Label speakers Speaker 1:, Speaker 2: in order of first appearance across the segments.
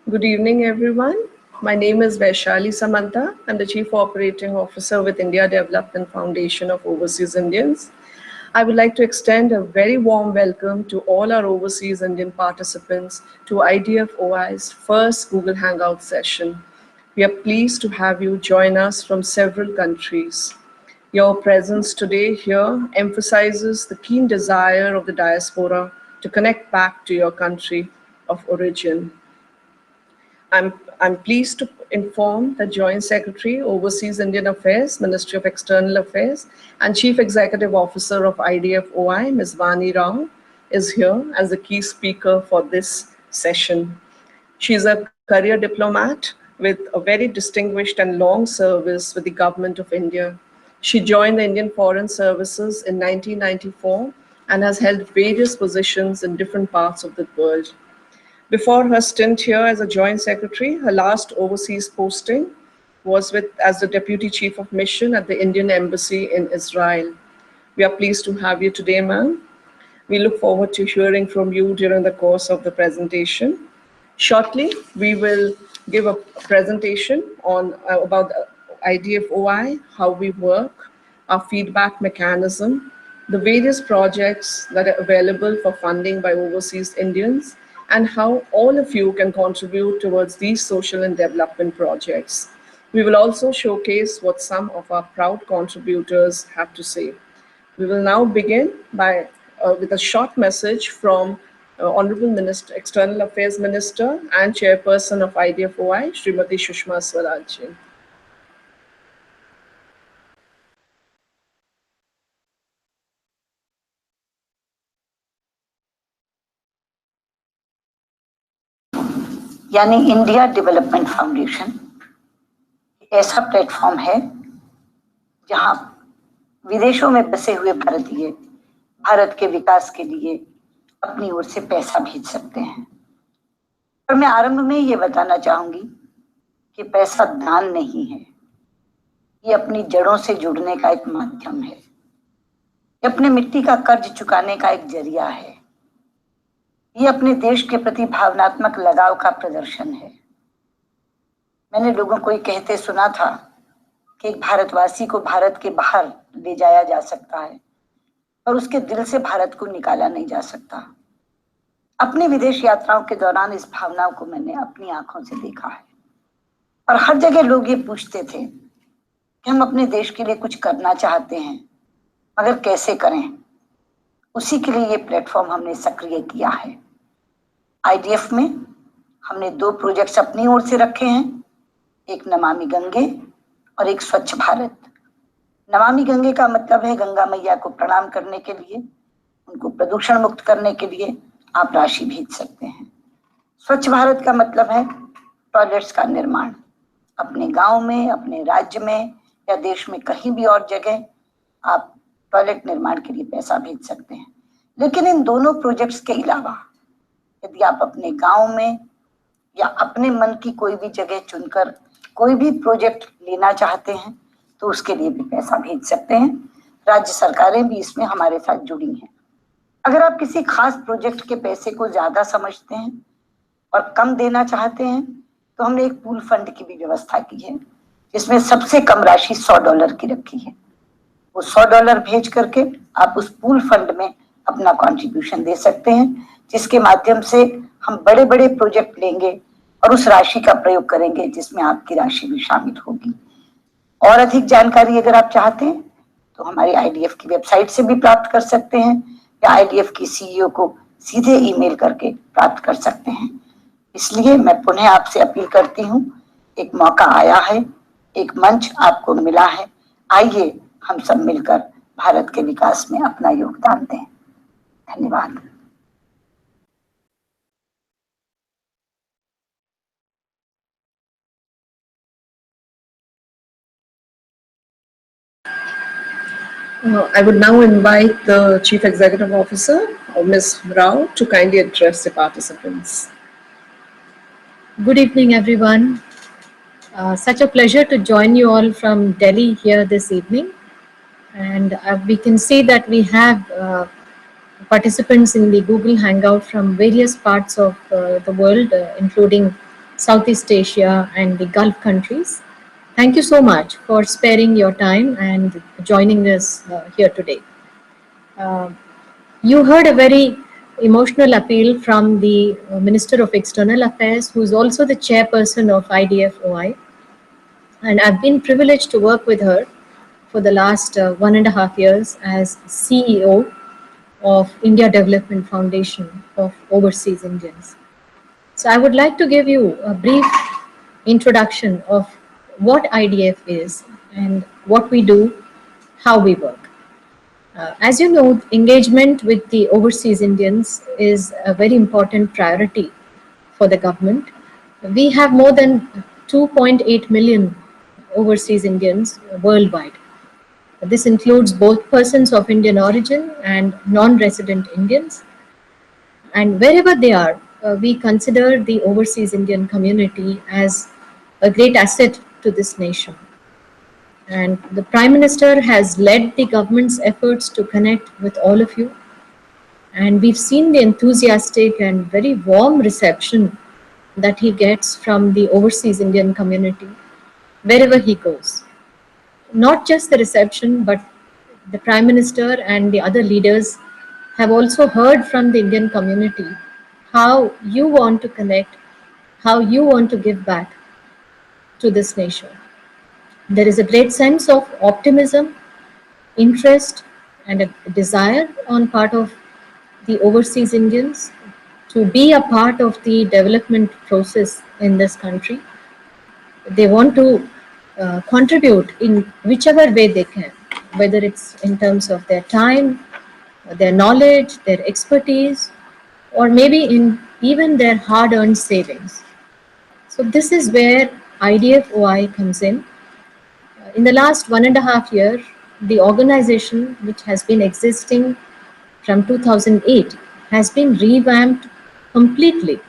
Speaker 1: Good evening, everyone. My name is Vaishali Samanta. I'm the Chief Operating Officer with India Development Foundation of Overseas Indians. I would like to extend a very warm welcome to all our overseas Indian participants to IDF-OI's first Google Hangouts session. We are pleased to have you join us from several countries. Your presence today here emphasizes the keen desire of the diaspora to connect back to your country of origin. I'm pleased to inform that Joint Secretary, Overseas Indian Affairs, Ministry of External Affairs, and Chief Executive Officer of IDF-OI, Ms. Vani Rao, is here as the key speaker for this session. She's a career diplomat with a very distinguished and long service with the Government of India. She joined the Indian Foreign Services in 1994 and has held various positions in different parts of the world. Before her stint here as a Joint Secretary, her last overseas posting was as the Deputy Chief of Mission at the Indian Embassy in Israel. We are pleased to have you today, ma'am. We look forward to hearing from you during the course of the presentation. Shortly, we will give a presentation on about IDF-OI, how we work, our feedback mechanism, the various projects that are available for funding by overseas Indians, and how all of you can contribute towards these social and development projects. We will also showcase what some of our proud contributors have to say. We will now begin with a short message from Honorable Minister, External Affairs Minister and Chairperson of IDF-OI, Srimati Sushma Swaraj.
Speaker 2: यानी India development foundation ऐसा platform है जहां विदेशों में बसे हुए भारतीय भारत के विकास के लिए अपनी ओर से पैसा भेज सकते हैं। और मैं आरंभ में ये बताना चाहूंगी कि पैसा दान नहीं है, ये अपनी जड़ों से जुड़ने का एक माध्यम है, ये अपने मिट्टी का कर्ज चुकाने का एक जरिया है, ये अपने देश के प्रति भावनात्मक लगाव का प्रदर्शन है। मैंने लोगों को ये कहते सुना था कि एक भारतवासी को भारत के बाहर ले जाया जा सकता है और उसके दिल से भारत को निकाला नहीं जा सकता। अपनी विदेश यात्राओं के दौरान इस भावनाओं को मैंने अपनी आंखों से देखा है और हर जगह लोग ये पूछते थे कि हम अपने देश के लिए कुछ करना चाहते हैं मगर कैसे करें। उसी के लिए ये प्लेटफॉर्म हमने सक्रिय किया है। आईडीएफ में हमने 2 प्रोजेक्ट्स अपनी ओर से रखे हैं, एक नमामि गंगे और एक स्वच्छ भारत। नमामि गंगे का मतलब है गंगा मैया को प्रणाम करने के लिए, उनको प्रदूषण मुक्त करने के लिए आप राशि भेज सकते हैं। स्वच्छ भारत का मतलब है टॉयलेट्स का निर्माण अपने गांव में, अपने राज्य में या देश में कहीं भी और जगह आप टॉयलेट निर्माण के लिए पैसा भेज सकते हैं। लेकिन इन दोनों प्रोजेक्ट्स के अलावा यदि आप अपने गांव में या अपने मन की कोई भी जगह चुनकर कोई भी प्रोजेक्ट लेना चाहते हैं तो उसके लिए भी पैसा भेज सकते हैं। राज्य सरकारें भी इसमें हमारे साथ जुड़ी हैं। अगर आप किसी खास प्रोजेक्ट के पैसे को ज्यादा समझते हैं और कम देना चाहते हैं तो हमने एक पूल फंड की भी व्यवस्था की है जिसमें सबसे कम राशि $100 की रखी है। वो $100 भेज करके आप उस पूल फंड में अपना कंट्रीब्यूशन दे सकते हैं, जिसके माध्यम से हम बड़े बड़े प्रोजेक्ट लेंगे और उस राशि का प्रयोग करेंगे जिसमें आपकी राशि भी शामिल होगी। और अधिक जानकारी अगर आप चाहते हैं तो हमारी आईडीएफ की वेबसाइट से भी प्राप्त कर सकते हैं या आईडीएफ की सीईओ को सीधे ईमेल करके प्राप्त कर सकते हैं। इसलिए मैं पुनः आपसे अपील करती हूँ, एक मौका आया है, एक मंच आपको मिला है, आइए हम सब मिलकर भारत के विकास में अपना योगदान दें। धन्यवाद।
Speaker 1: I would now invite the Chief Executive Officer, Ms. Rao, to kindly address the participants.
Speaker 3: Good evening, everyone. Such a pleasure to join you all from Delhi here this evening. And we can see that we have participants in the Google Hangout from various parts of the world, including Southeast Asia, and the Gulf countries. Thank you so much for sparing your time and joining us here today. Uh, you heard a very emotional appeal from the Minister of External Affairs, who is also the chairperson of IDF-OI, and I've been privileged to work with her for the last 1.5 years as CEO of India Development Foundation of Overseas Indians. So I would like to give you a brief introduction of what IDF is and what we do, how we work. As you know, engagement with the overseas Indians is a very important priority for the government. We have more than 2.8 million overseas Indians worldwide. This includes both persons of Indian origin and non-resident Indians. And wherever they are, we consider the overseas Indian community as a great asset to this nation. And the Prime Minister has led the government's efforts to connect with all of you. And we've seen the enthusiastic and very warm reception that he gets from the overseas Indian community wherever he goes. Not just the reception, but the Prime Minister and the other leaders have also heard from the Indian community how you want to connect, how you want to give back to this nation. There is a great sense of optimism, interest, and a desire on part of the overseas Indians to be a part of the development process in this country. They want to contribute in whichever way they can, whether it's in terms of their time, their knowledge, their expertise, or maybe in even their hard-earned savings. So this is where IDF-OI comes in. In the last 1.5 years, the organization, which has been existing from 2008, has been revamped completely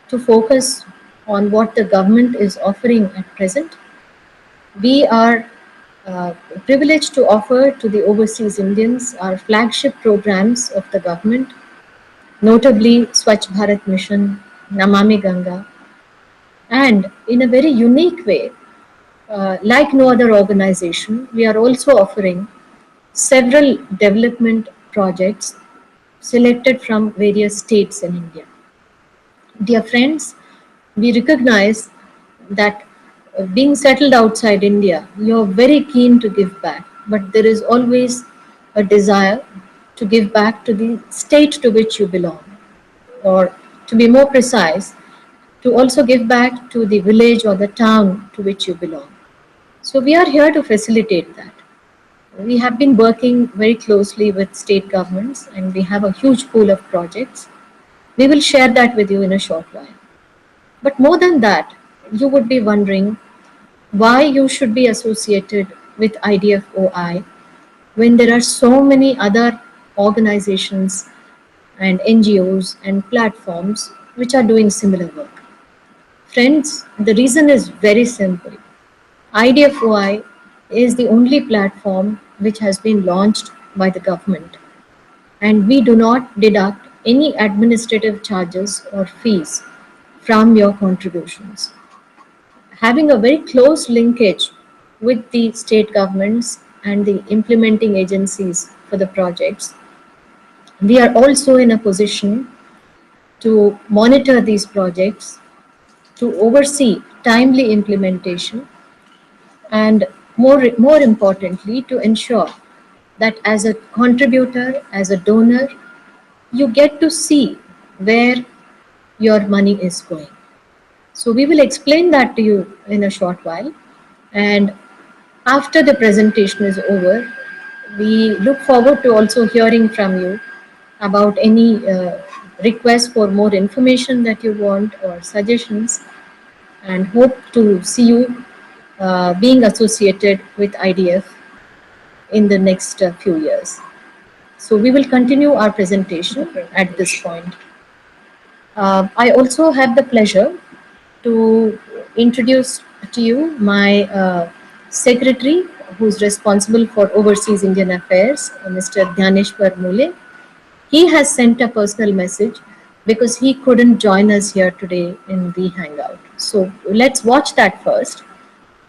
Speaker 3: to focus on what the government is offering at present. We are privileged to offer to the overseas Indians our flagship programs of the government, notably Swachh Bharat Mission, Namami Ganga, and in a very unique way, like no other organization, we are also offering several development projects selected from various states in India. Dear friends, we recognize that being settled outside India, you're very keen to give back, but there is always a desire to give back to the state to which you belong, or to be more precise, to also give back to the village or the town to which you belong. So we are here to facilitate that. We have been working very closely with state governments and we have a huge pool of projects. We will share that with you in a short while. But more than that, you would be wondering why you should be associated with IDF-OI when there are so many other organizations and NGOs and platforms which are doing similar work. Friends, the reason is very simple. IDF-OI is the only platform which has been launched by the government, and we do not deduct any administrative charges or fees from your contributions. Having a very close linkage with the state governments and the implementing agencies for the projects, we are also in a position to monitor these projects, to oversee timely implementation, and more importantly, to ensure that as a contributor, as a donor, you get to see where your money is going. So we will explain that to you in a short while. And after the presentation is over, we look forward to also hearing from you about any requests for more information that you want or suggestions, and hope to see you being associated with IDF in the next few years. So we will continue our presentation at this point. I also have the pleasure to introduce to you my secretary, who's responsible for Overseas Indian Affairs, Mr. Dhyaneshwar Mule. He has sent a personal message because he couldn't join us here today in the Hangout. So let's watch that first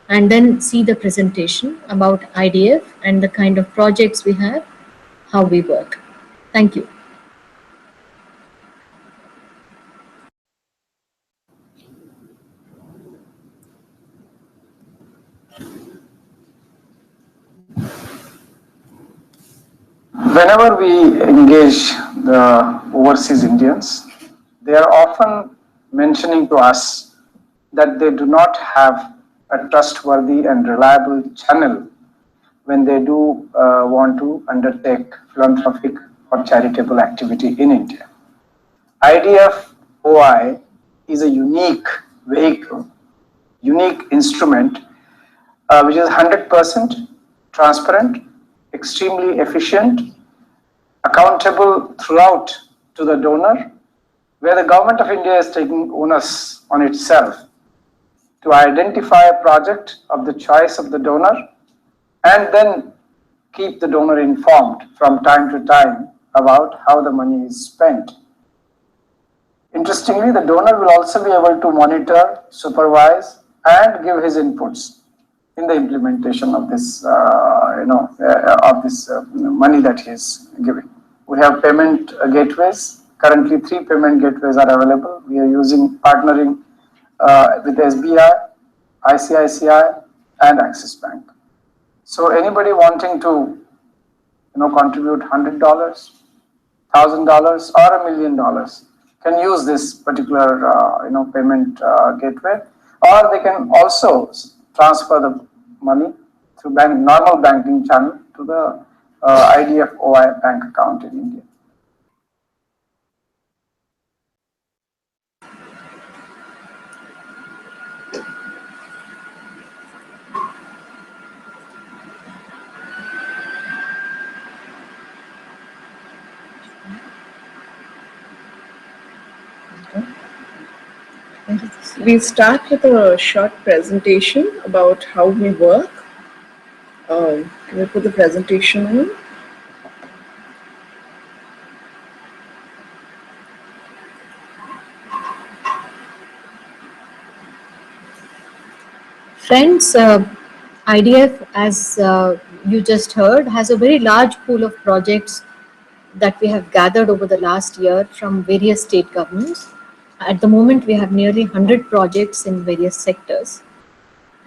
Speaker 3: and then see the presentation about IDF and the kind of projects we have, how we work. Thank you.
Speaker 4: Whenever we engage the overseas Indians, they are often mentioning to us that they do not have a trustworthy and reliable channel when they do want to undertake philanthropic or charitable activity in India. IDF-OI is a unique vehicle, unique instrument, which is 100% transparent, extremely efficient, accountable throughout to the donor, where the government of India is taking onus on itself to identify a project of the choice of the donor and then keep the donor informed from time to time about how the money is spent. Interestingly, the donor will also be able to monitor, supervise, and give his inputs in the implementation of this, money that he is giving. We have payment gateways. Currently, 3 payment gateways are available. We are partnering with SBI, ICICI, and Axis Bank. So anybody wanting to, contribute $100, $1,000, or $1 million can use this particular, payment gateway, or they can also transfer the money through normal banking channel to the IDF-OI bank account in India.
Speaker 1: We'll start with a short presentation about how we work. Can we put the presentation on?
Speaker 3: Friends, IDF, as you just heard, has a very large pool of projects that we have gathered over the last year from various state governments. At the moment, we have nearly 100 projects in various sectors.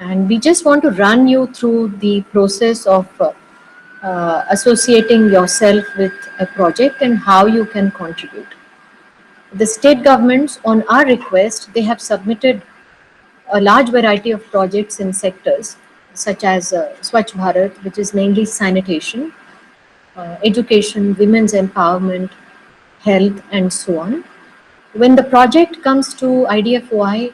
Speaker 3: And we just want to run you through the process of associating yourself with a project and how you can contribute. The state governments, on our request, they have submitted a large variety of projects in sectors such as Swachh Bharat, which is mainly sanitation, education, women's empowerment, health, and so on. When the project comes to IDF-OI,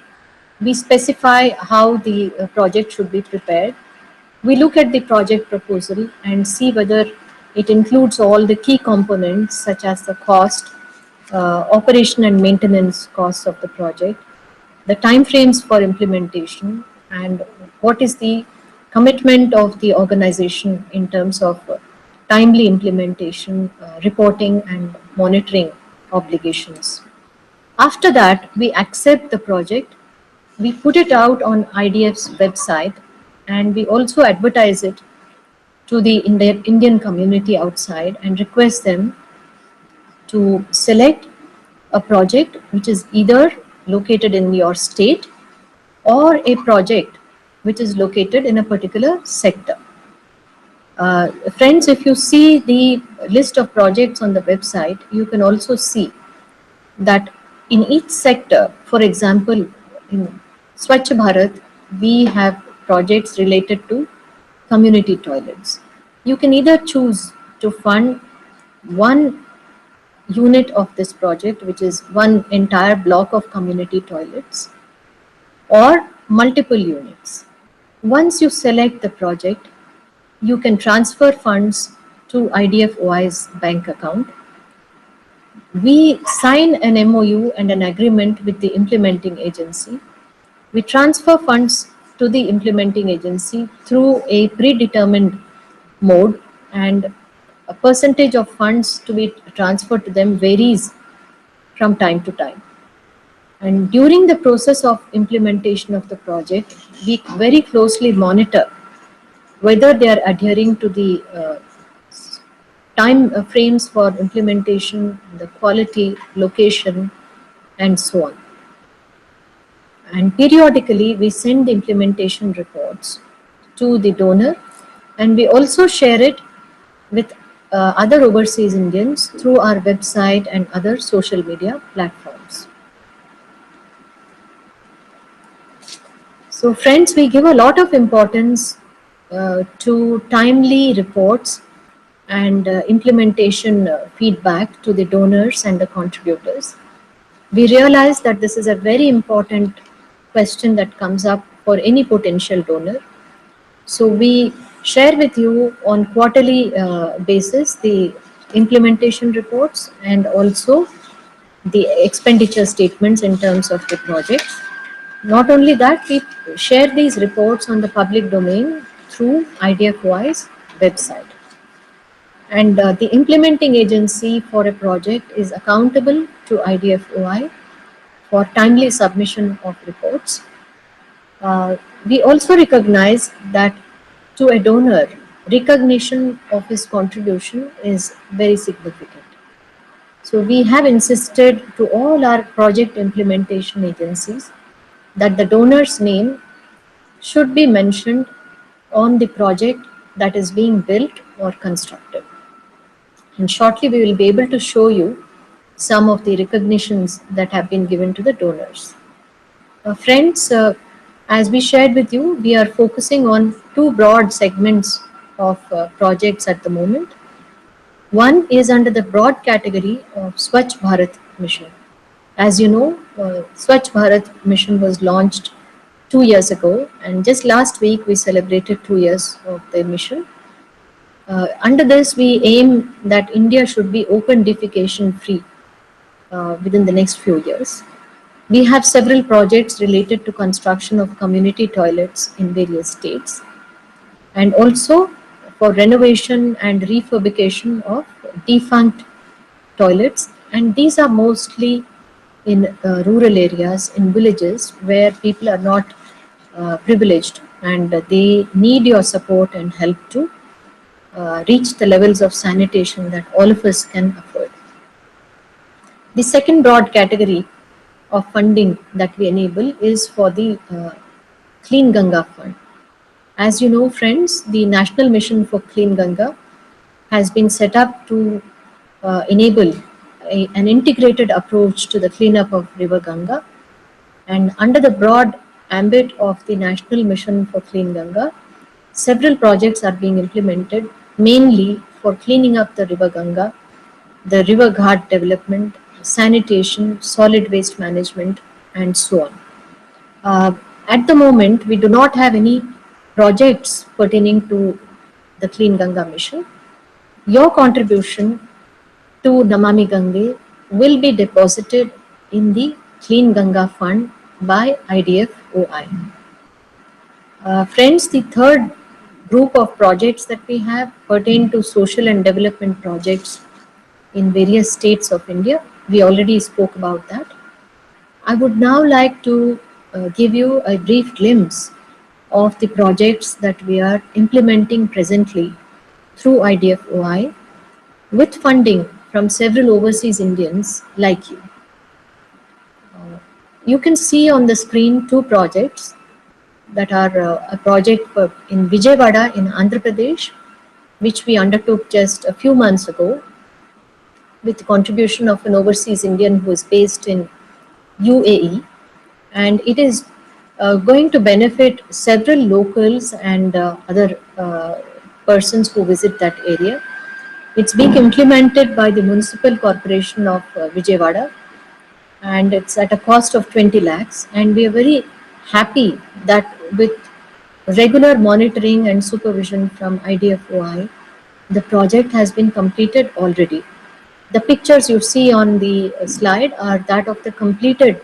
Speaker 3: we specify how the project should be prepared. We look at the project proposal and see whether it includes all the key components such as the cost, operation and maintenance costs of the project, the timeframes for implementation, and what is the commitment of the organization in terms of timely implementation, reporting, and monitoring obligations. After that, we accept the project, we put it out on IDF's website, and we also advertise it to the Indian community outside and request them to select a project which is either located in your state or a project which is located in a particular sector. Friends, if you see the list of projects on the website, you can also see that in each sector, for example, in Swachh Bharat, we have projects related to community toilets. You can either choose to fund one unit of this project, which is one entire block of community toilets, or multiple units. Once you select the project, you can transfer funds to IDF-OI's bank account. We sign an MOU and an agreement with the implementing agency. We transfer funds to the implementing agency through a predetermined mode, and a percentage of funds to be transferred to them varies from time to time. And during the process of implementation of the project, we very closely monitor whether they are adhering to the time frames for implementation, the quality, location, and so on. And periodically, we send the implementation reports to the donor, and we also share it with other overseas Indians through our website and other social media platforms. So friends, we give a lot of importance to timely reports and implementation feedback to the donors and the contributors. We realize that this is a very important question that comes up for any potential donor. So we share with you on quarterly basis the implementation reports and also the expenditure statements in terms of the project. Not only that, we share these reports on the public domain through IDF-OI's website. And the implementing agency for a project is accountable to IDF-OI for timely submission of reports. We also recognize that to a donor, recognition of his contribution is very significant. So we have insisted to all our project implementation agencies that the donor's name should be mentioned on the project that is being built or constructed. And shortly we will be able to show you some of the recognitions that have been given to the donors. Friends, as we shared with you, we are focusing on two broad segments of projects at the moment. One is under the broad category of Swachh Bharat Mission. As you know, Swachh Bharat Mission was launched 2 years ago, and just last week we celebrated 2 years of the mission. Under this, we aim that India should be open defecation free within the next few years. We have several projects related to construction of community toilets in various states, and also for renovation and refurbishment of defunct toilets, and these are mostly in rural areas, in villages where people are not privileged, and they need your support and help to reach the levels of sanitation that all of us can afford. The second broad category of funding that we enable is for the Clean Ganga Fund. As you know, friends, the National Mission for Clean Ganga has been set up to enable an integrated approach to the cleanup of River Ganga. And under the broad ambit of the National Mission for Clean Ganga, several projects are being implemented mainly for cleaning up the River Ganga, the river ghat development, sanitation, solid waste management, and so on. At the moment, we do not have any projects pertaining to the Clean Ganga mission. Your contribution to Namami Gange will be deposited in the Clean Ganga Fund by IDF-OI. Friends, the third group of projects that we have pertain to social and development projects in various states of India. We already spoke about that. I would now like to give you a brief glimpse of the projects that we are implementing presently through IDF-OI with funding from several overseas Indians like you. You can see on the screen two projects that are a project in Vijayawada in Andhra Pradesh, which we undertook just a few months ago with the contribution of an overseas Indian who is based in UAE, and it is going to benefit several locals and other persons who visit that area. It's being implemented by the Municipal Corporation of Vijayawada, and it's at a cost of 20 lakhs, and we are very happy that with regular monitoring and supervision from IDF-OI, the project has been completed already. The pictures you see on the slide are that of the completed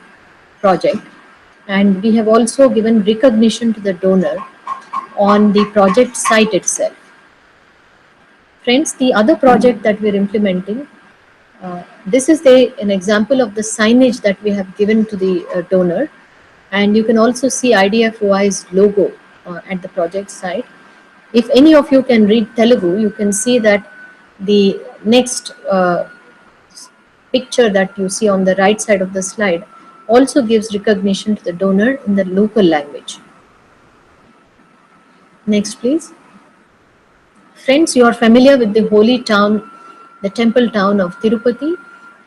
Speaker 3: project, and we have also given recognition to the donor on the project site itself. Friends, the other project that we're implementing This is an example of the signage that we have given to the donor, and you can also see IDF-OI's logo at the project site. If any of you can read Telugu, you can see that the next picture that you see on the right side of the slide also gives recognition to the donor in the local language. Next, please. Friends, you are familiar with the holy town, the temple town of Tirupati.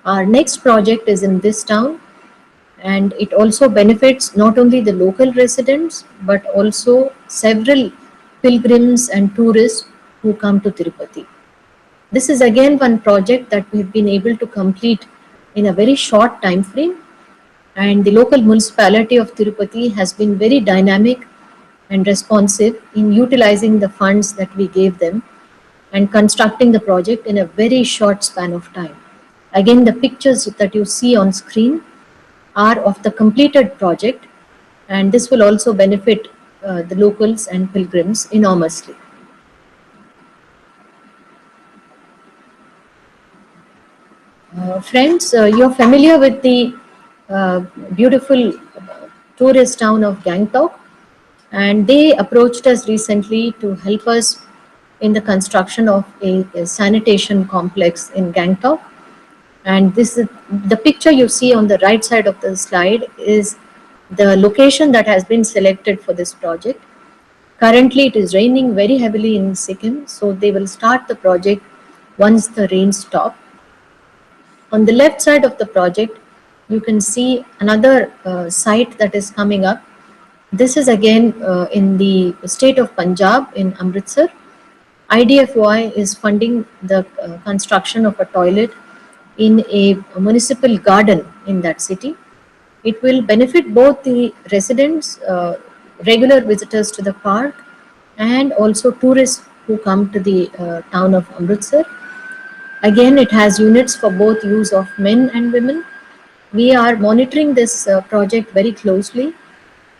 Speaker 3: Our next project is in this town, and it also benefits not only the local residents but also several pilgrims and tourists who come to Tirupati. This is again one project that we've been able to complete in a very short time frame, and the local municipality of Tirupati has been very dynamic and responsive in utilizing the funds that we gave them and constructing the project in a very short span of time. Again, the pictures that you see on screen are of the completed project, and this will also benefit the locals and pilgrims enormously. Friends, you're familiar with the beautiful tourist town of Gangtok, and they approached us recently to help us in the construction of a sanitation complex in Gangtok. And this is the picture you see on the right side of the slide is the location that has been selected for this project. Currently, it is raining very heavily in Sikkim, so they will start the project once the rains stop. On the left side of the project, you can see another site that is coming up. This is again in the state of Punjab in Amritsar. IDF-OI is funding the construction of a toilet in a municipal garden in that city. It will benefit both the residents, regular visitors to the park, and also tourists who come to the town of Amritsar. Again, it has units for both use of men and women. We are monitoring this project very closely,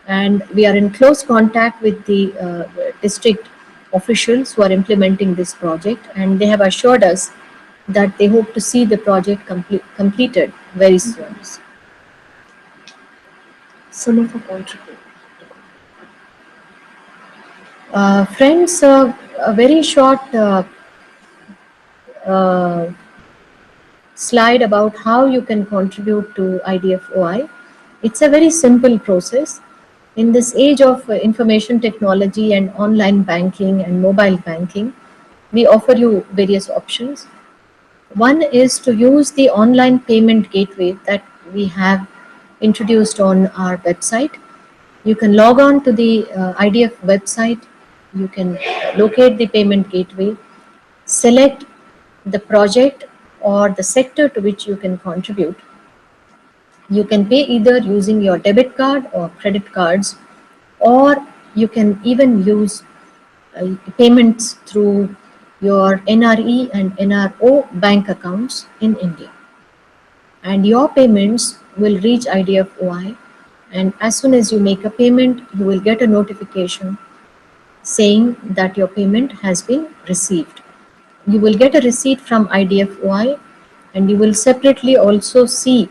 Speaker 3: and we are in close contact with the district officials who are implementing this project, and they have assured us that they hope to see the project completed very soon.
Speaker 1: Some of the contribute.
Speaker 3: Friends, a very short slide about how you can contribute to IDF-OI. It's a very simple process. In this age of information technology and online banking and mobile banking, we offer you various options. One is to use the online payment gateway that we have introduced on our website. You can log on to the IDF website. You can locate the payment gateway, select the project or the sector to which you can contribute. You can pay either using your debit card or credit cards, or you can even use payments through your NRE and NRO bank accounts in India. And your payments will reach IDF-OI, and as soon as you make a payment, you will get a notification saying that your payment has been received. You will get a receipt from IDF-OI, and you will separately also see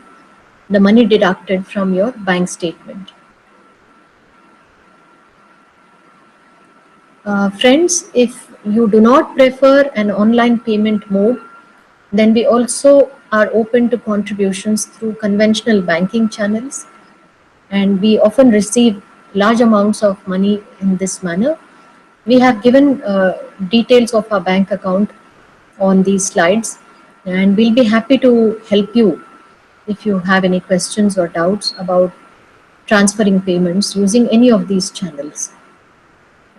Speaker 3: the money deducted from your bank statement. Friends, if you do not prefer an online payment mode, then we also are open to contributions through conventional banking channels, and we often receive large amounts of money in this manner. We have given details of our bank account on these slides, and we'll be happy to help you if you have any questions or doubts about transferring payments using any of these channels.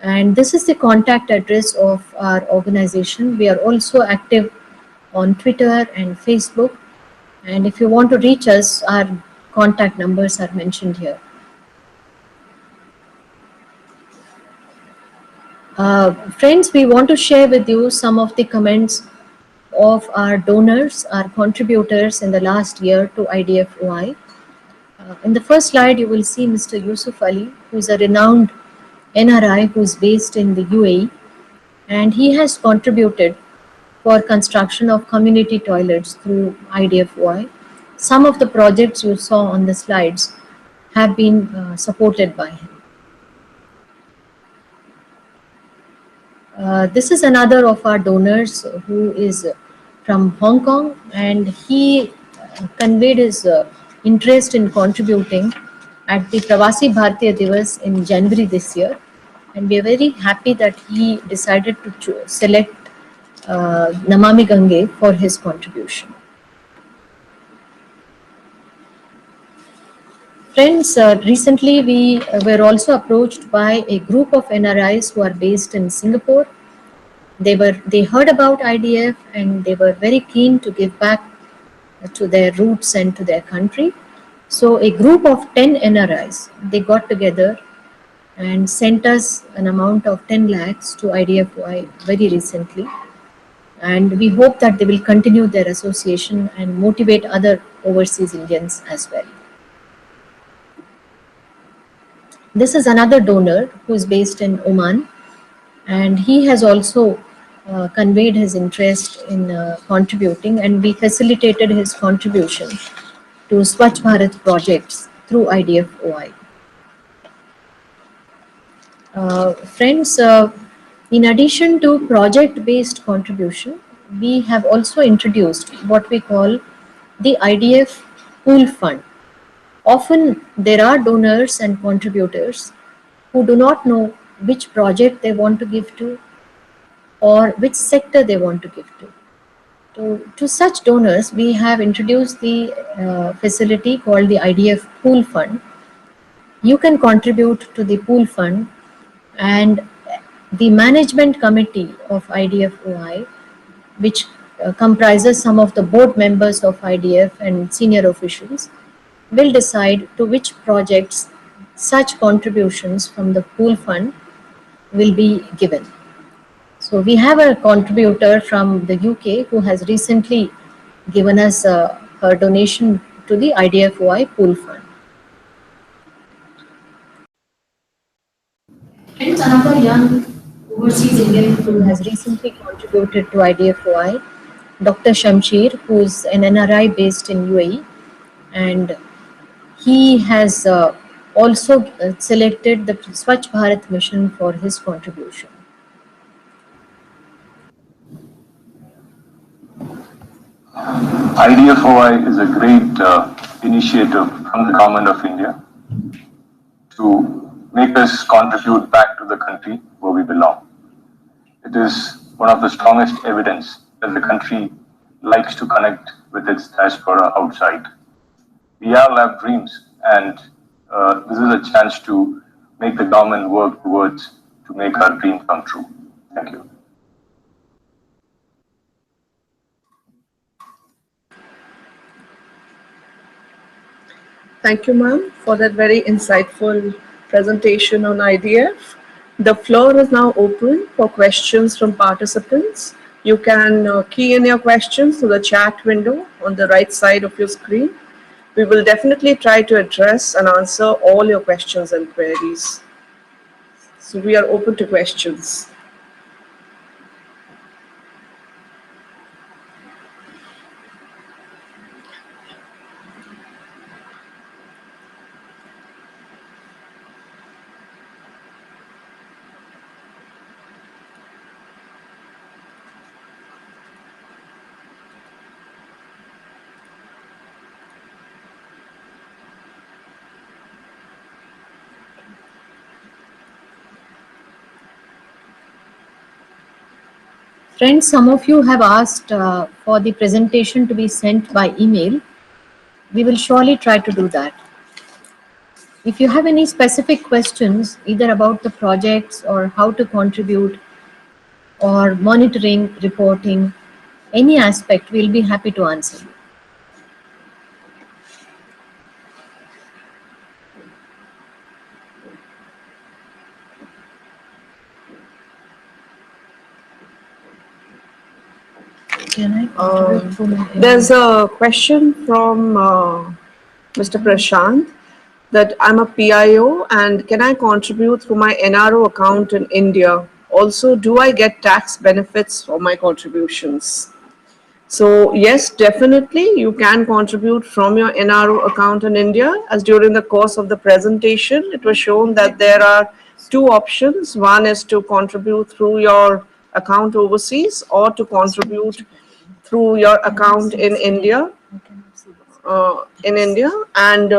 Speaker 3: And this is the contact address of our organization. We are also active on Twitter and Facebook, and if you want to reach us, our contact numbers are mentioned here. Friends, we want to share with you some of the comments of our donors, our contributors in the last year to IDF-OI. In the first slide, you will see Mr. Yusuf Ali, who is a renowned NRI who is based in the UAE, and he has contributed for construction of community toilets through IDF-OI. Some of the projects you saw on the slides have been supported by him. This is another of our donors who is from Hong Kong, and he conveyed his interest in contributing at the Pravasi Bharatiya Divas in January this year, and we are very happy that he decided to select Namami Gange for his contribution. Friends, recently we were also approached by a group of NRIs who are based in Singapore. They heard about IDF and they were very keen to give back to their roots and to their country. So a group of 10 NRIs, they got together and sent us an amount of 10 lakhs to IDF-OI very recently. And we hope that they will continue their association and motivate other overseas Indians as well. This is another donor who is based in Oman, and he has also conveyed his interest in contributing, and we facilitated his contribution to Swachh Bharat projects through IDF-OI. Friends, in addition to project-based contribution, we have also introduced what we call the IDF Pool Fund. Often there are donors and contributors who do not know which project they want to give to or which sector they want to give to. To such donors, we have introduced the facility called the IDF Pool Fund. You can contribute to the pool fund, and the management committee of IDF-OI, which comprises some of the board members of IDF and senior officials, will decide to which projects such contributions from the pool fund will be given. So we have a contributor from the UK who has recently given us her donation to the IDF-OI pool fund. Friends, another young overseas Indian who has recently contributed to IDF-OI, Dr. Shamsheer, who is an NRI based in UAE, and he has also selected the Swachh Bharat mission for his contribution.
Speaker 5: IDF-OI is a great initiative from the Government of India to make us contribute back to the country where we belong. It is one of the strongest evidence that the country likes to connect with its diaspora outside. We all have dreams, and this is a chance to make the government work towards to make our dream come true. Thank you.
Speaker 1: Thank you, ma'am, for that very insightful presentation on IDF. The floor is now open for questions from participants. You can key in your questions to the chat window on the right side of your screen. We will definitely try to address and answer all your questions and queries. So we are open to questions.
Speaker 3: Friends, some of you have asked for the presentation to be sent by email. We will surely try to do that. If you have any specific questions, either about the projects or how to contribute or monitoring, reporting, any aspect, we'll be happy to answer you.
Speaker 1: There's a question from Mr. Prashant that I'm a PIO and can I contribute through my NRO account in India also, do I get tax benefits for my contributions? So yes, definitely you can contribute from your NRO account in India. As during the course of the presentation, it was shown that there are two options. One is to contribute through your account overseas or to contribute through your account in India. And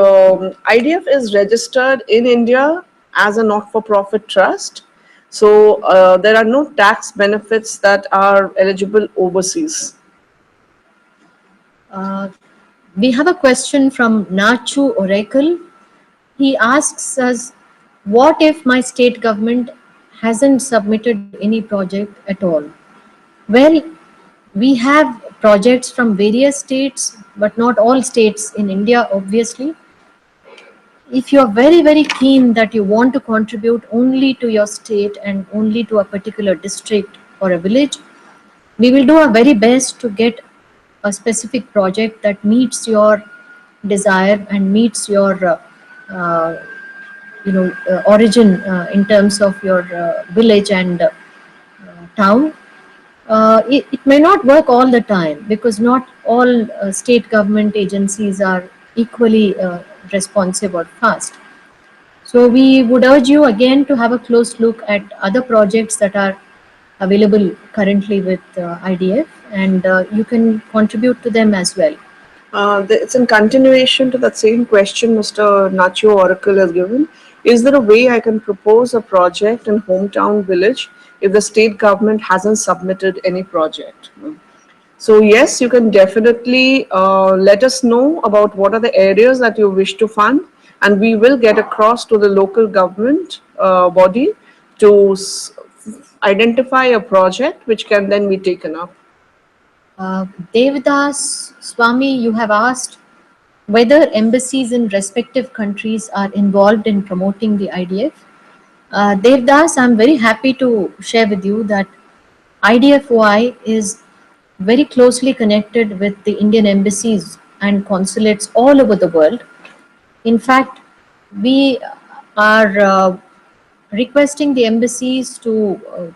Speaker 1: IDF is registered in India as a not-for-profit trust. So there are no tax benefits that are eligible overseas.
Speaker 3: We have a question from Nachu Oracle. He asks us, what if my state government hasn't submitted any project at all? Well, we have projects from various states, but not all states in India, obviously. If you are very, very keen that you want to contribute only to your state and only to a particular district or a village, we will do our very best to get a specific project that meets your desire and meets your origin in terms of your village and town. It may not work all the time because not all state government agencies are equally responsive or fast. So we would urge you again to have a close look at other projects that are available currently with IDF, and you can contribute to them as well.
Speaker 1: It's in continuation to that same question Mr. Nacho Oracle has given. Is there a way I can propose a project in hometown village if the state government hasn't submitted any project? So yes, you can definitely let us know about what are the areas that you wish to fund, and we will get across to the local government body to identify a project which can then be taken up.
Speaker 3: Devdas Swami, you have asked whether embassies in respective countries are involved in promoting the IDF. Devdas, I'm very happy to share with you that IDF-OI is very closely connected with the Indian embassies and consulates all over the world. In fact, we are requesting the embassies to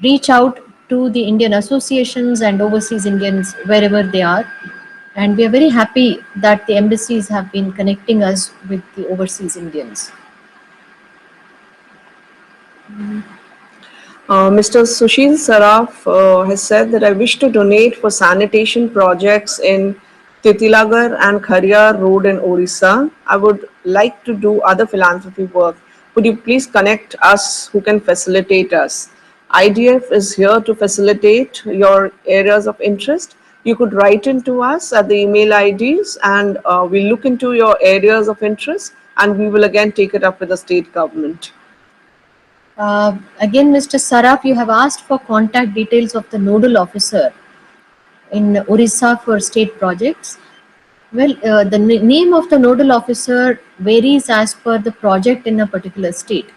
Speaker 3: reach out to the Indian associations and overseas Indians wherever they are. And we are very happy that the embassies have been connecting us with the overseas Indians.
Speaker 1: Mr. Sushil Saraf has said that I wish to donate for sanitation projects in Titilagar and Khariar Road in Orissa. I would like to do other philanthropy work. Could you please connect us who can facilitate us? IDF is here to facilitate your areas of interest. You could write into us at the email IDs and we'll look into your areas of interest and we will again take it up with the state government.
Speaker 3: Again, Mr. Saraf, you have asked for contact details of the nodal officer in Orissa for state projects. Well, the name of the nodal officer varies as per the project in a particular state.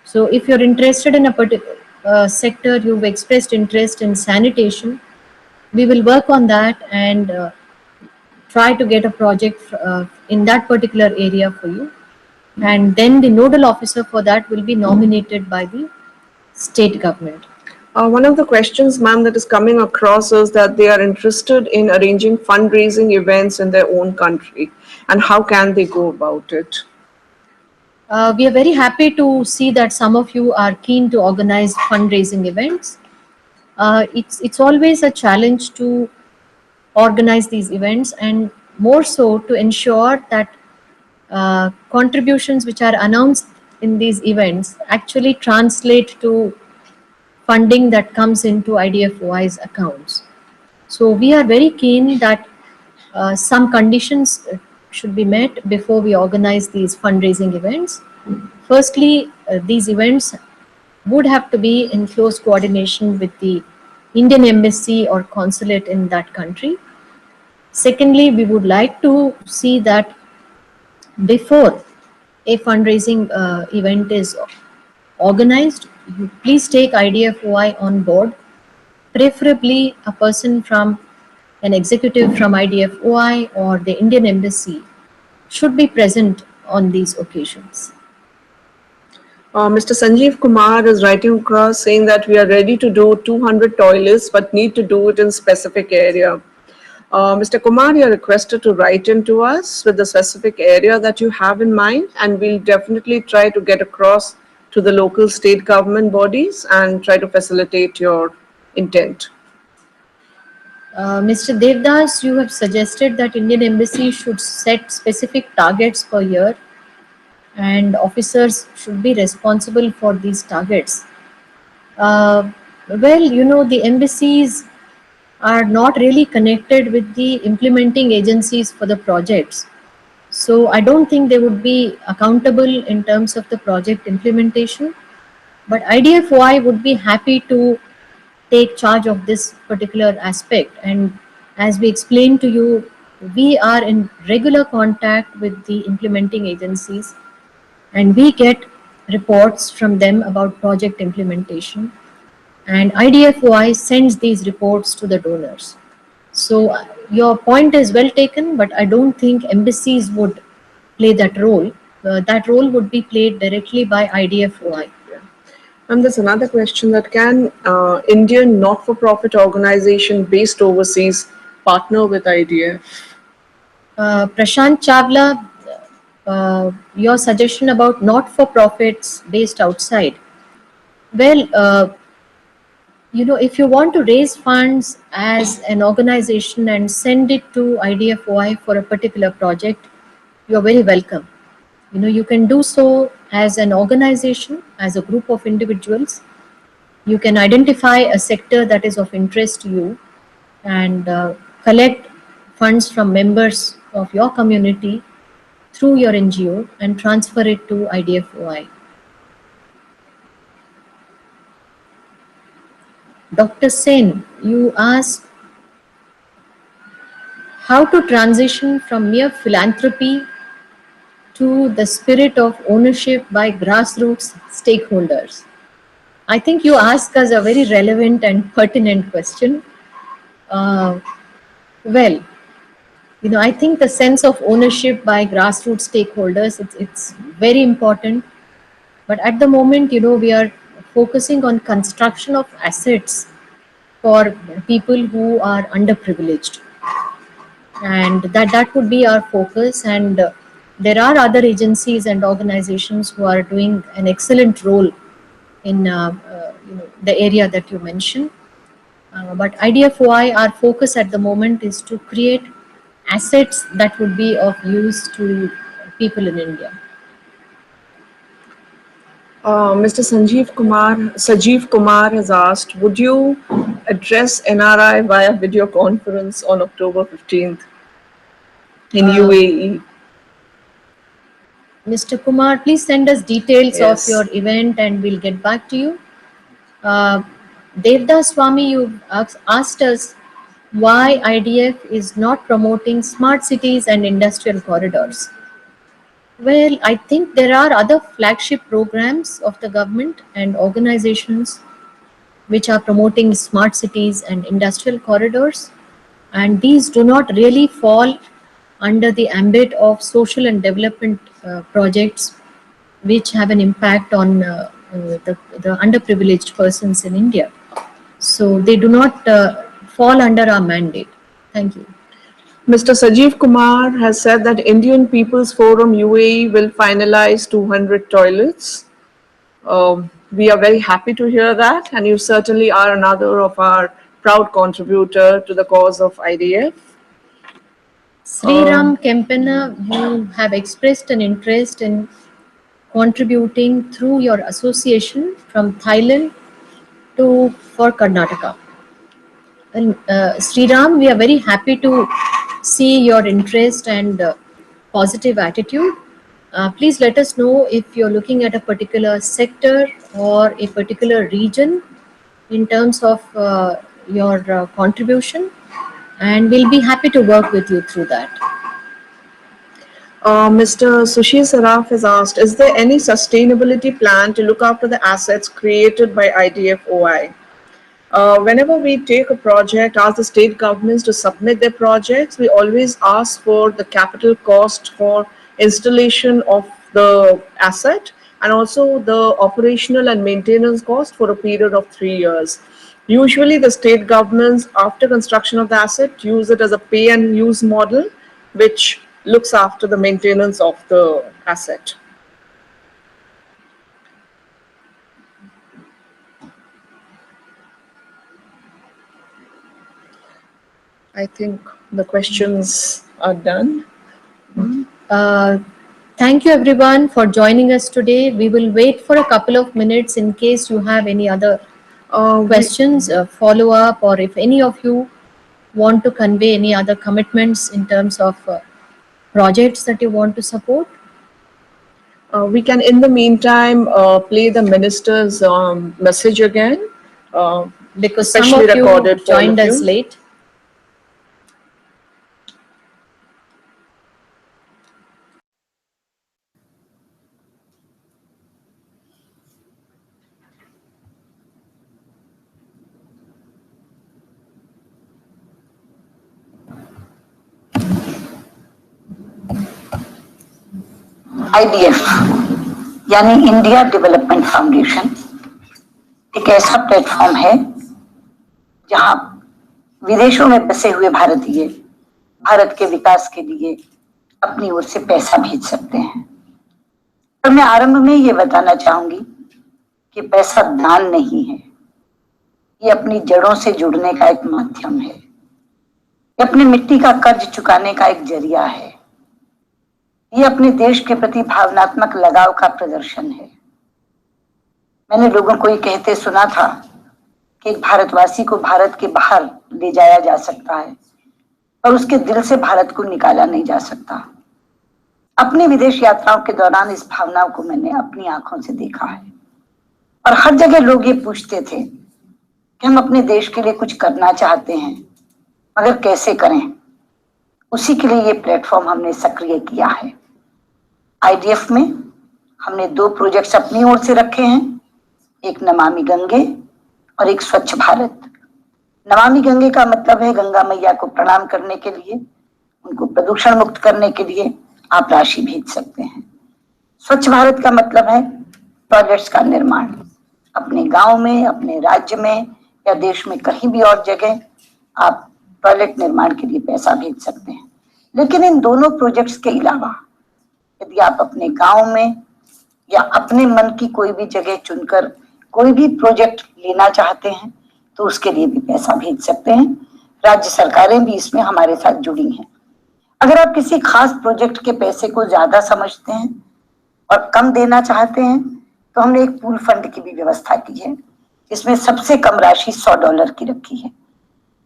Speaker 3: So if you're interested in a particular sector, you've expressed interest in sanitation, we will work on that and try to get a project in that particular area for you. And then the nodal officer for that will be nominated by the state government.
Speaker 1: One of the questions, ma'am, that is coming across is that they are interested in arranging fundraising events in their own country, and how can they go about it?
Speaker 3: We are very happy to see that some of you are keen to organize fundraising events. It's always a challenge to organize these events, and more so to ensure that contributions which are announced in these events actually translate to funding that comes into IDF-OI's accounts. So we are very keen that some conditions should be met before we organize these fundraising events. Firstly, these events would have to be in close coordination with the Indian embassy or consulate in that country. Secondly, we would like to see that before a fundraising event is organized, you please take IDF-OI on board, preferably a person from an executive from IDF-OI or the Indian embassy should be present on these occasions.
Speaker 1: Mr. Sanjeev Kumar is writing across saying that we are ready to do 200 toilets but need to do it in specific area. Mr. Kumar, you are requested to write in to us with the specific area that you have in mind, and we'll definitely try to get across to the local state government bodies and try to facilitate your intent.
Speaker 3: Mr. Devdas, you have suggested that Indian Embassy should set specific targets per year and officers should be responsible for these targets. Well, the embassies are not really connected with the implementing agencies for the projects. So I don't think they would be accountable in terms of the project implementation. But IDF-OI would be happy to take charge of this particular aspect. And as we explained to you, we are in regular contact with the implementing agencies and we get reports from them about project implementation. And IDF-OI sends these reports to the donors. So your point is well taken, but I don't think embassies would play that role. That role would be played directly by IDF-OI.
Speaker 1: And there's another question that can Indian not-for-profit organization based overseas partner with IDF?
Speaker 3: Prashant Chawla, your suggestion about not-for-profits based outside. Well, if you want to raise funds as an organization and send it to IDF-OI for a particular project, you're very welcome. You can do so as an organization, as a group of individuals. You can identify a sector that is of interest to you and collect funds from members of your community through your NGO and transfer it to IDF-OI. Dr. Sen, you asked how to transition from mere philanthropy to the spirit of ownership by grassroots stakeholders. I think you ask us a very relevant and pertinent question. Well, I think the sense of ownership by grassroots stakeholders, it's very important. But at the moment, we are focusing on construction of assets for people who are underprivileged. And that would be our focus. And there are other agencies and organizations who are doing an excellent role in the area that you mentioned. But IDF-OI, our focus at the moment is to create assets that would be of use to people in India.
Speaker 1: Mr. Sajeev Kumar has asked, would you address NRI via video conference on October 15th in UAE?
Speaker 3: Mr. Kumar, please send us details
Speaker 1: Yes.
Speaker 3: of your event and we'll get back to you. Devdas Swami, you asked us why IDF is not promoting smart cities and industrial corridors. Well, I think there are other flagship programs of the government and organizations which are promoting smart cities and industrial corridors, and these do not really fall under the ambit of social and development projects which have an impact on the underprivileged persons in India. So they do not fall under our mandate. Thank you.
Speaker 1: Mr. Sajeev Kumar has said that Indian People's Forum UAE will finalize 200 toilets. We are very happy to hear that, and you certainly are another of our proud contributor to the cause of IDF.
Speaker 3: Sriram Kempena, you have expressed an interest in contributing through your association from Thailand for Karnataka. And Sriram, we are very happy to see your interest and positive attitude. Please let us know if you're looking at a particular sector or a particular region in terms of your contribution, and we'll be happy to work with you through that.
Speaker 1: Mr. Sushil Saraf has asked, is there any sustainability plan to look after the assets created by IDF-OI? Whenever we take a project, ask the state governments to submit their projects, we always ask for the capital cost for installation of the asset and also the operational and maintenance cost for a period of 3 years. Usually the state governments, after construction of the asset, use it as a pay and use model, which looks after the maintenance of the asset. I think the questions are done.
Speaker 3: Thank you everyone for joining us today. We will wait for a couple of minutes in case you have any other questions, follow up, or if any of you want to convey any other commitments in terms of projects that you want to support.
Speaker 1: We can, in the meantime, play the minister's message again,
Speaker 3: Because some
Speaker 1: especially
Speaker 3: of you
Speaker 1: recorded for all
Speaker 3: joined
Speaker 1: of
Speaker 3: us
Speaker 1: you.
Speaker 3: late.
Speaker 2: IDF यानी India development foundation एक ऐसा platform है जहां विदेशों में बसे हुए भारतीय भारत के विकास के लिए अपनी ओर से पैसा भेज सकते हैं। और मैं आरंभ में ये बताना चाहूंगी कि पैसा दान नहीं है, ये अपनी जड़ों से जुड़ने का एक माध्यम है, ये अपनी मिट्टी का कर्ज चुकाने का एक जरिया है, ये अपने देश के प्रति भावनात्मक लगाव का प्रदर्शन है। मैंने लोगों को ये कहते सुना था कि एक भारतवासी को भारत के बाहर ले जाया जा सकता है पर उसके दिल से भारत को निकाला नहीं जा सकता। अपनी विदेश यात्राओं के दौरान इस भावनाओं को मैंने अपनी आंखों से देखा है और हर जगह लोग ये पूछते थे कि हम अपने देश के लिए कुछ करना चाहते हैं मगर कैसे करें। उसी के लिए ये प्लेटफॉर्म हमने सक्रिय किया है। आईडीएफ में हमने 2 प्रोजेक्ट्स अपनी ओर से रखे हैं, एक नमामि गंगे और एक स्वच्छ भारत। नमामि गंगे का मतलब है गंगा मैया को प्रणाम करने के लिए, उनको प्रदूषण मुक्त करने के लिए आप राशि भेज सकते हैं। स्वच्छ भारत का मतलब है टॉयलेट्स का निर्माण अपने गांव में, अपने राज्य में या देश में कहीं भी और जगह आप टॉयलेट निर्माण के लिए पैसा भेज सकते हैं। लेकिन इन दोनों प्रोजेक्ट्स के अलावा यदि आप अपने गांव में या अपने मन की कोई भी जगह चुनकर कोई भी प्रोजेक्ट लेना चाहते हैं तो उसके लिए भी पैसा भेज सकते हैं। राज्य सरकारें भी इसमें हमारे साथ जुड़ी हैं। अगर आप किसी खास प्रोजेक्ट के पैसे को ज्यादा समझते हैं और कम देना चाहते हैं तो हमने एक पूल फंड की भी व्यवस्था की है जिसमें सबसे कम राशि $100 की रखी है।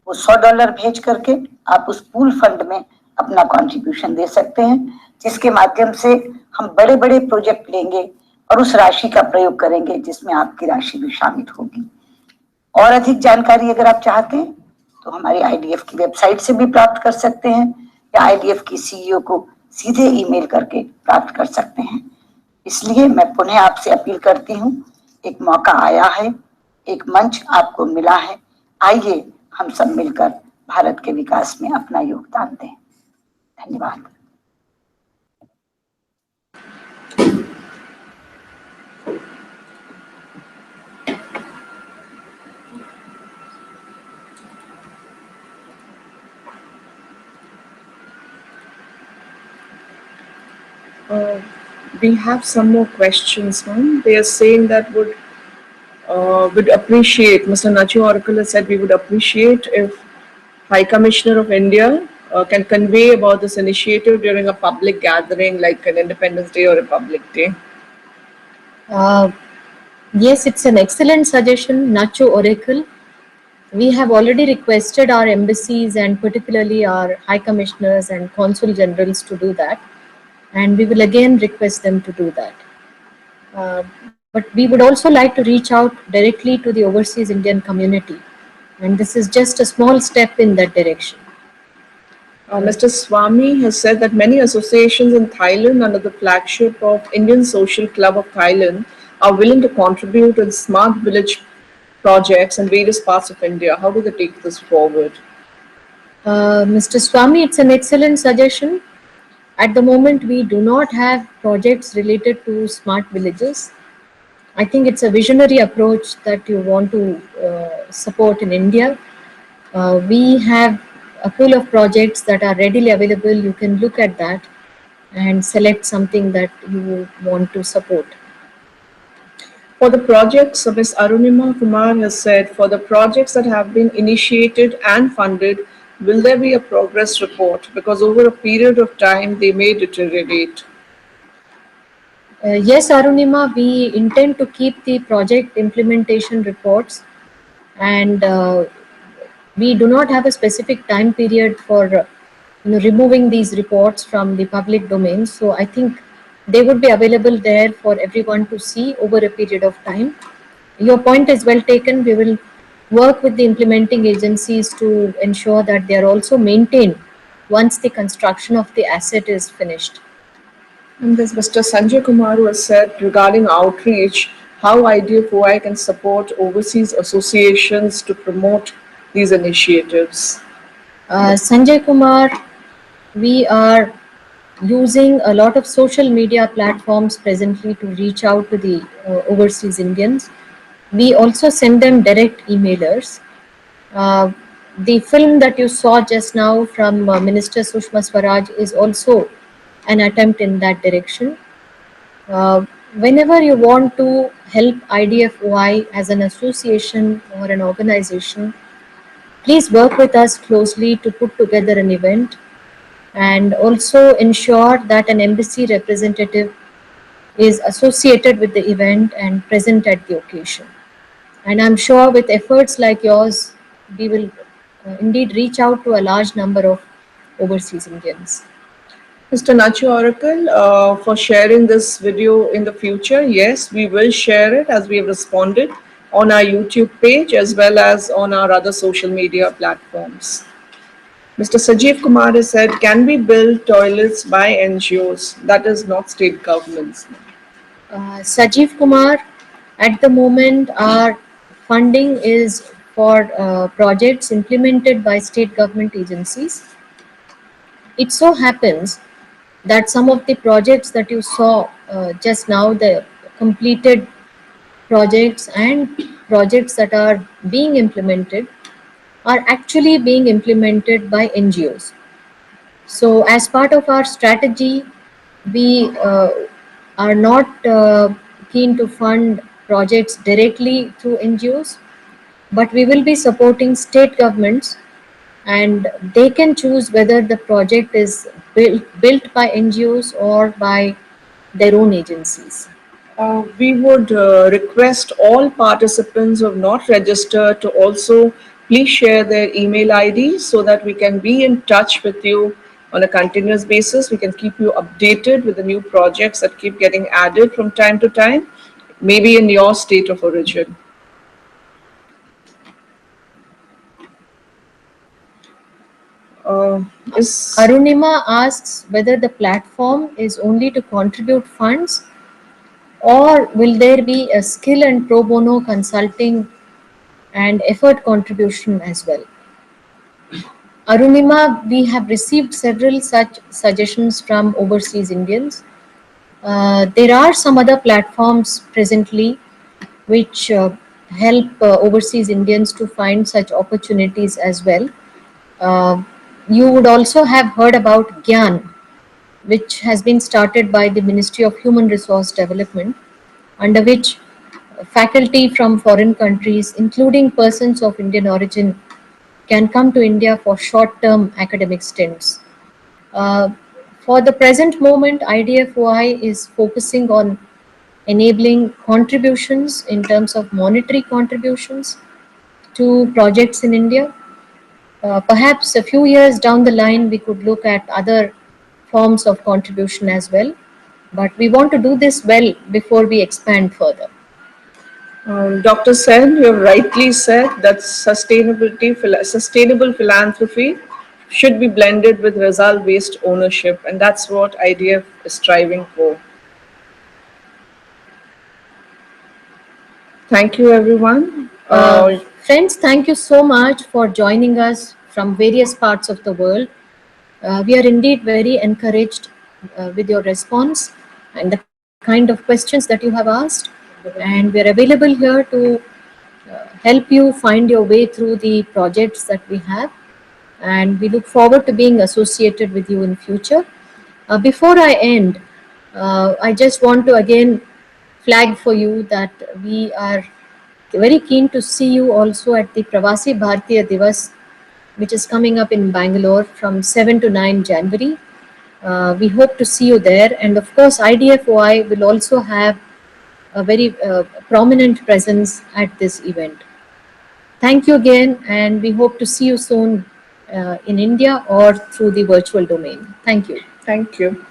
Speaker 2: वो $100 भेज करके आप उस पूल फंड में अपना कंट्रीब्यूशन दे सकते हैं, जिसके माध्यम से हम बड़े बड़े प्रोजेक्ट लेंगे और उस राशि का प्रयोग करेंगे जिसमें आपकी राशि भी शामिल होगी। और अधिक जानकारी अगर आप चाहते हैं तो हमारी आईडीएफ की वेबसाइट से भी प्राप्त कर सकते हैं या आईडीएफ की सीईओ को सीधे ईमेल करके प्राप्त कर सकते हैं। इसलिए मैं पुनः आपसे अपील करती हूँ, एक मौका आया है, एक मंच आपको मिला है, आइए हम सब मिलकर भारत के विकास में अपना योगदान दें। धन्यवाद।
Speaker 1: We have some more questions, ma'am. They are saying that would appreciate, Mr. Nacho Oracle has said we would appreciate if High Commissioner of India can convey about this initiative during a public gathering like an Independence Day or Republic Day.
Speaker 3: Yes, it's an excellent suggestion, Nacho Oracle. We have already requested our embassies and particularly our high commissioners and consul generals to do that, and we will again request them to do that. But we would also like to reach out directly to the overseas Indian community, and this is just a small step in that direction.
Speaker 1: Mr. Swami has said that many associations in Thailand under the flagship of Indian Social Club of Thailand are willing to contribute in smart village projects in various parts of India. How do they take this forward?
Speaker 3: Mr. Swami, it's an excellent suggestion. At the moment, we do not have projects related to smart villages. I think it's a visionary approach that you want to support in India. We have a pool of projects that are readily available. You can look at that and select something that you want to support.
Speaker 1: For the projects, Ms. Arunima Kumar has said, for the projects that have been initiated and funded, will there be a progress report? Because over a period of time, they may deteriorate.
Speaker 3: Yes, Arunima, we intend to keep the project implementation reports, and we do not have a specific time period for removing these reports from the public domain. So I think they would be available there for everyone to see over a period of time. Your point is well taken. We will work with the implementing agencies to ensure that they are also maintained once the construction of the asset is finished.
Speaker 1: And there's Mr. Sanjay Kumar who has said regarding outreach, how IDF-OI can support overseas associations to promote these initiatives.
Speaker 3: Sanjay Kumar, we are using a lot of social media platforms presently to reach out to the overseas Indians. We also send them direct emailers. Uh, the film that you saw just now from Minister Sushma Swaraj is also an attempt in that direction. Uh, Whenever you want to help IDF-OI as an association or an organization, please work with us closely to put together an event, and also ensure that an embassy representative is associated with the event and present at the occasion. And I'm sure with efforts like yours, we will indeed reach out to a large number of overseas Indians.
Speaker 1: Mr. Nachi Oracle, for sharing this video in the future, yes, we will share it as we have responded on our YouTube page as well as on our other social media platforms. Mr. Sajeev Kumar has said, can we build toilets by NGOs? That is not state governments.
Speaker 3: Sajeev Kumar, at the moment, our funding is for projects implemented by state government agencies. It so happens that some of the projects that you saw just now, the completed projects and projects that are being implemented, are actually being implemented by NGOs. So as part of our strategy, we are not keen to fund projects directly through NGOs, but we will be supporting state governments, and they can choose whether the project is built by NGOs or by their own agencies.
Speaker 1: We would request all participants who have not registered to also please share their email ID so that we can be in touch with you on a continuous basis. We can keep you updated with the new projects that keep getting added from time to time, maybe in your state of origin. Is
Speaker 3: Arunima asks whether the platform is only to contribute funds, or will there be a skill and pro bono consulting and effort contribution as well? Arunima, we have received several such suggestions from overseas Indians. There are some other platforms presently which help overseas Indians to find such opportunities as well. You would also have heard about GYAN, which has been started by the Ministry of Human Resource Development, under which faculty from foreign countries, including persons of Indian origin, can come to India for short-term academic stints. Uh, for the present moment, IDF-OI is focusing on enabling contributions in terms of monetary contributions to projects in India. Perhaps a few years down the line, we could look at other forms of contribution as well. But we want to do this well before we expand further.
Speaker 1: Dr. Sen, you have rightly said that sustainable philanthropy should be blended with result-based ownership, and that's what IDF is striving for. Thank you, everyone.
Speaker 3: Friends, thank you so much for joining us from various parts of the world. We are indeed very encouraged with your response and the kind of questions that you have asked. And we're available here to help you find your way through the projects that we have. And we look forward to being associated with you in future. Before I end, I just want to again flag for you that we are very keen to see you also at the Pravasi Bharatiya Divas, which is coming up in Bangalore from 7 to 9 January. We hope to see you there. And of course, IDF-OI will also have a very prominent presence at this event. Thank you again, and we hope to see you soon in India or through the virtual domain. Thank you.
Speaker 1: Thank you.